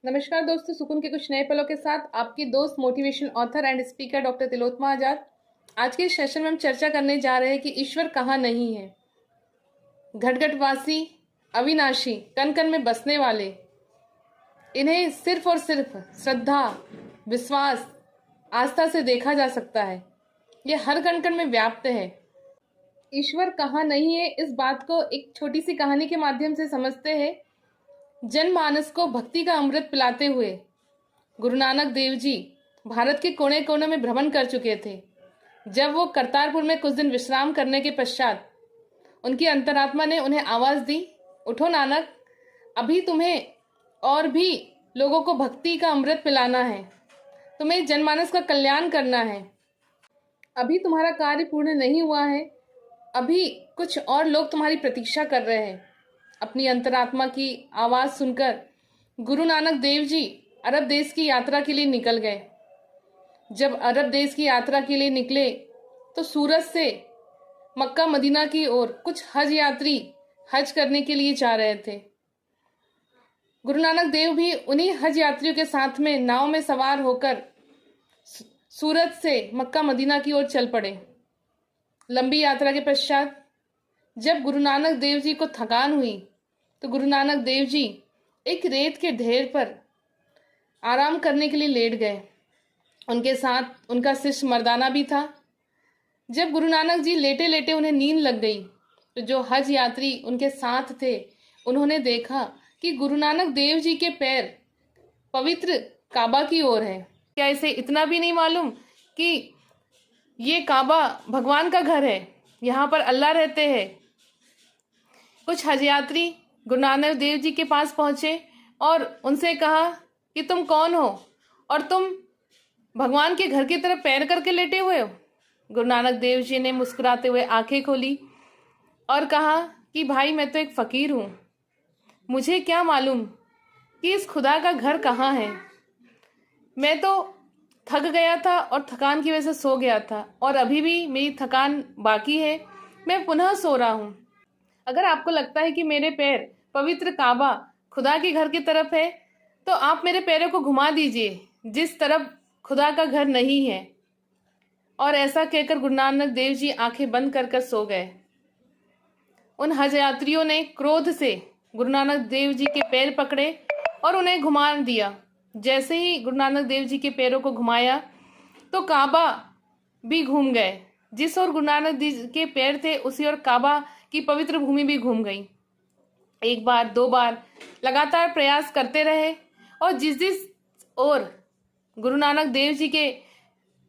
नमस्कार दोस्तों, सुकून के कुछ नए पलों के साथ आपकी दोस्त motivation author and speaker doctor Tilottama Azad. आज के इस सेशन में हम चर्चा करने जा रहे हैं कि ईश्वर कहाँ नहीं है। घटघटवासी, अविनाशी, कण कण में बसने वाले, इन्हें सिर्फ और सिर्फ श्रद्धा, विश्वास, आस्था से देखा जा सकता है। यह हर कण कण में व्याप्त है। ईश्वर कहाँ नहीं है, इस बात को एक छोटी सी कहानी के माध्यम से समझते हैं। जनमानस को भक्ति का अमृत पिलाते हुए गुरु नानक देव जी भारत के कोने कोने में भ्रमण कर चुके थे। जब वो करतारपुर में कुछ दिन विश्राम करने के पश्चात उनकी अंतरात्मा ने उन्हें आवाज दी, उठो नानक, अभी तुम्हें और भी लोगों को भक्ति का अमृत पिलाना है, तुम्हें जनमानस का कल्याण करना है। अभी तुम्हारा कार्य पूर्ण नहीं हुआ है, अभी कुछ और लोग तुम्हारी प्रतीक्षा कर रहे हैं। अपनी अंतरात्मा की आवाज सुनकर गुरु नानक देव जी अरब देश की यात्रा के लिए निकल गए। जब अरब देश की यात्रा के लिए निकले तो सूरत से मक्का मदीना की ओर कुछ हज यात्री हज करने के लिए जा रहे थे। गुरु नानक देव भी उन्हीं हज यात्रियों के साथ में नाव में सवार होकर सूरत से मक्का मदीना की ओर चल पड़े। लंबी यात्रा के पश्चात जब गुरु नानक देव जी को थकान हुई तो गुरु नानक देव जी एक रेत के ढेर पर आराम करने के लिए लेट गए। उनके साथ उनका शिष्य मर्दाना भी था। जब गुरु नानक जी लेटे लेटे उन्हें नींद लग गई तो जो हज यात्री उनके साथ थे उन्होंने देखा कि गुरु नानक देव जी के पैर पवित्र काबा की ओर है। क्या इसे इतना भी नहीं मालूम कि ये काबा भगवान का घर है, यहाँ पर अल्लाह रहते हैं। कुछ हज यात्री गुरु नानक देव जी के पास पहुंचे और उनसे कहा कि तुम कौन हो और तुम भगवान के घर की तरफ पैर करके लेटे हुए हो। गुरु नानक देव जी ने मुस्कुराते हुए आंखें खोली और कहा कि भाई, मैं तो एक फकीर हूँ, मुझे क्या मालूम कि इस खुदा का घर कहाँ है। मैं तो थक गया था और थकान की वजह से सो गया था और अभी भी मेरी थकान बाकी है, मैं पुनः सो रहा हूँ। अगर आपको लगता है कि मेरे पैर पवित्र काबा खुदा के घर की तरफ है तो आप मेरे पैरों को घुमा दीजिए जिस तरफ खुदा का घर नहीं है। और ऐसा कहकर गुरु नानक देव जी आंखें बंद कर कर सो गए। उन हज यात्रियों ने क्रोध से गुरु नानक देव जी के पैर पकड़े और उन्हें घुमा दिया। जैसे ही गुरु नानक देव जी के पैरों को घुमाया तो काबा भी घूम गए। जिस ओर गुरु नानक देव जी के पैर थे उसी ओर काबा की पवित्र भूमि भी घूम गई। एक बार, दो बार लगातार प्रयास करते रहे और जिस ओर गुरु नानक देव जी के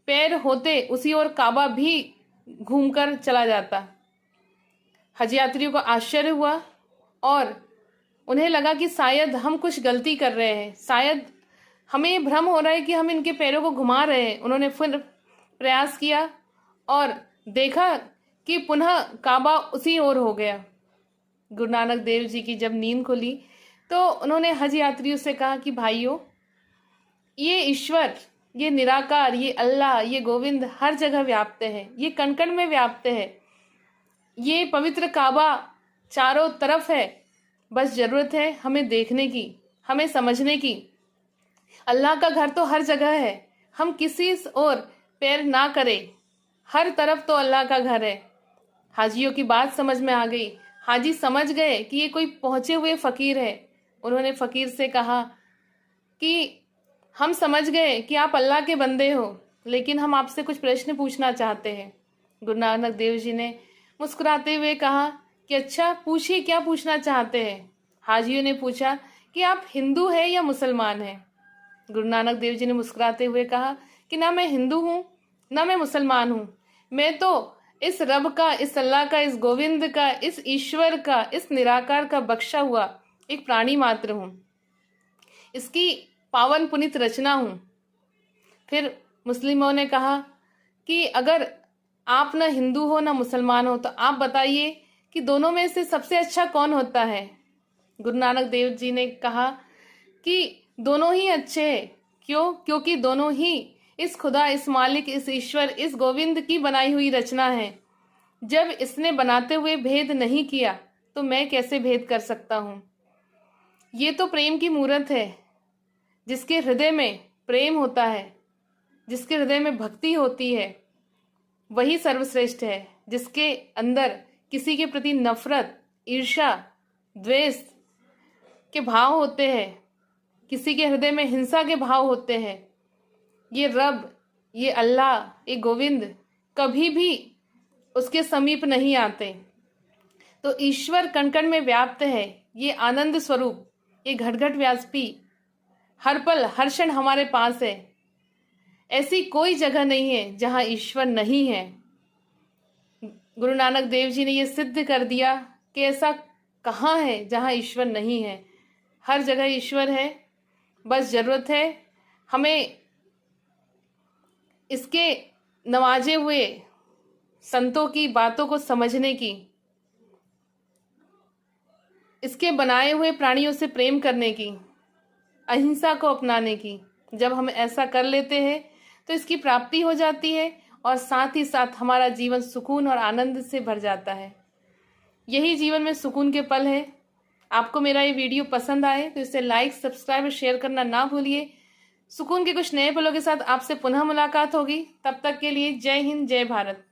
पैर होते उसी ओर काबा भी घूमकर चला जाता। हज यात्रियों को आश्चर्य हुआ और उन्हें लगा कि शायद हम कुछ गलती कर रहे हैं, शायद हमें ये भ्रम हो रहा है कि हम इनके पैरों को घुमा रहे हैं। उन्होंने फिर प्रयास किया और देखा कि पुनः काबा उसी ओर हो गया। गुरु नानक देव जी की जब नींद खुली तो उन्होंने हज यात्रियों से कहा कि भाइयों, ये ईश्वर, ये निराकार, ये अल्लाह, ये गोविंद हर जगह व्याप्त है, ये कण कण में व्याप्त है। ये पवित्र काबा चारों तरफ है, बस जरूरत है हमें देखने की, हमें समझने की। अल्लाह का घर तो हर जगह है, हम किसी ओर पैर ना करें, हर तरफ तो अल्लाह का घर है। हाजियों की बात समझ में आ गई। हाजी समझ गए कि ये कोई पहुंचे हुए फकीर है। उन्होंने फकीर से कहा कि हम समझ गए कि आप अल्लाह के बंदे हो, लेकिन हम आपसे कुछ प्रश्न पूछना चाहते हैं। गुरु नानक देव जी ने मुस्कुराते हुए कहा कि अच्छा, पूछिए, क्या पूछना चाहते हैं। हाजियों ने पूछा कि आप हिंदू है या मुसलमान हैं। गुरु नानक देव जी ने मुस्कुराते हुए कहा कि ना मैं हिंदू हूँ ना मैं मुसलमान हूँ, मैं तो इस रब का, इस अल्लाह का, इस गोविंद का, इस ईश्वर का, इस निराकार का बख्शा हुआ एक प्राणी मात्र हूँ, इसकी पावन पुनीत रचना हूँ। फिर मुस्लिमों ने कहा कि अगर आप ना हिंदू हो ना मुसलमान हो तो आप बताइए कि दोनों में से सबसे अच्छा कौन होता है। गुरु नानक देव जी ने कहा कि दोनों ही अच्छे हैं। क्यों? क्योंकि दोनों ही इस खुदा, इस मालिक, इस ईश्वर, इस गोविंद की बनाई हुई रचना है। जब इसने बनाते हुए भेद नहीं किया तो मैं कैसे भेद कर सकता हूँ। ये तो प्रेम की मूर्त है। जिसके हृदय में प्रेम होता है, जिसके हृदय में भक्ति होती है, वही सर्वश्रेष्ठ है। जिसके अंदर किसी के प्रति नफरत, ईर्ष्या, द्वेष के भाव होते हैं, किसी के हृदय में हिंसा के भाव होते हैं, ये रब, ये अल्लाह, ये गोविंद कभी भी उसके समीप नहीं आते। तो ईश्वर कण कण में व्याप्त है, ये आनंद स्वरूप, ये घट घट व्यापी, हर पल हर क्षण हमारे पास है। ऐसी कोई जगह नहीं है जहाँ ईश्वर नहीं है। गुरु नानक देव जी ने ये सिद्ध कर दिया कि ऐसा कहाँ है जहाँ ईश्वर नहीं है। हर जगह ईश्वर है, बस जरूरत है हमें इसके नवाजे हुए संतों की बातों को समझने की, इसके बनाए हुए प्राणियों से प्रेम करने की, अहिंसा को अपनाने की। जब हम ऐसा कर लेते हैं तो इसकी प्राप्ति हो जाती है और साथ ही साथ हमारा जीवन सुकून और आनंद से भर जाता है। यही जीवन में सुकून के पल है। आपको मेरा ये वीडियो पसंद आए तो इसे लाइक, सब्सक्राइब और शेयर करना ना भूलिए। सुकून के कुछ नए पलों के साथ आपसे पुनः मुलाकात होगी। तब तक के लिए जय हिंद, जय भारत।